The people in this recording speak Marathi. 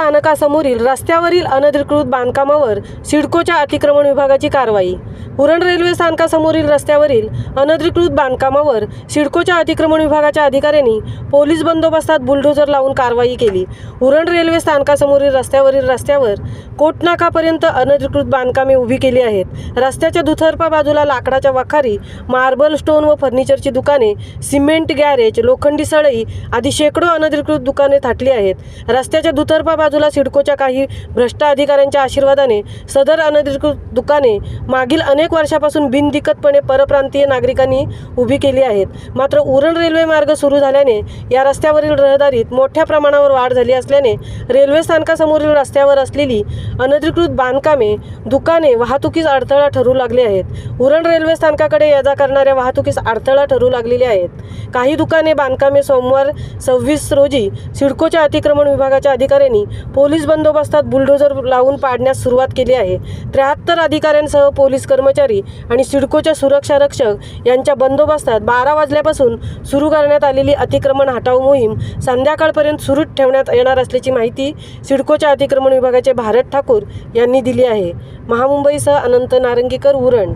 स्थानकासमोरील रस्त्यावरील अनधिकृत बांधकामावर सिडकोच्या अतिक्रमण विभागाची कारवाई। उरण रेल्वे स्थानकासमोरील रस्त्यावरील अनधिकृत बांधकामावर सिडकोच्या अतिक्रमण विभागाच्या अधिकाऱ्यांनी पोलीस बंदोबस्तात बुलडोझर लावून कारवाई केली। उरण रेल्वे स्थानकासमोरील रस्त्यावर कोटनाकापर्यंत अनधिकृत बांधकामे उभी केली आहेत। रस्त्याच्या दुतर्फा बाजूला लाकडाच्या वखारी, मार्बल, स्टोन व फर्निचरची दुकाने, सिमेंट गॅरेज, लोखंडी सळई आदी शेकडो अनधिकृत दुकाने थाटली आहेत। रस्त्याच्या दुतर्फा बाजूला सिडकोच्या काही भ्रष्ट अधिकाऱ्यांच्या आशीर्वादाने सदर अनधिकृत दुकाने मागील अनेक वर्षापासून बिनदिक्कतपणे परप्रांतीय नागरिकांनी उभी केली आहेत। मात्र उरण रेल्वे मार्ग सुरू झाल्याने या रस्त्यावरील रहदारीत मोठ्या प्रमाणावर वाढ झाली असल्याने रेल्वे स्थानकासमोरील रस्त्यावर असलेली अनधिकृत बांधकामे, दुकाने वाहतुकीस अडथळा ठरू लागले आहेत। उरण रेल्वे स्थानकाकडे ये जा करणाऱ्या वाहतुकीस अडथळा ठरू लागलेले आहेत। काही दुकाने, बांधकामे सोमवार 26 रोजी सिडकोच्या अतिक्रमण विभागाच्या अधिकाऱ्यांनी पोलीस बंदोबस्तात बुलडोझर लावून पाडण्यास सुरुवात केली आहे। 73 अधिकाऱ्यांसह पोलीस कर्मचारी आणि सिडकोच्या सुरक्षा रक्षक यांच्या बंदोबस्तात 12 वाजल्यापासून सुरू करण्यात आलेली अतिक्रमण हटाव मोहीम संध्याकाळपर्यंत सुरू ठेवण्यात येणार असल्याची माहिती सिडकोच्या अतिक्रमण विभागाचे भारत ठाकूर यांनी दिली आहे। महामुंबईसह अनंत नारंगीकर, उरण।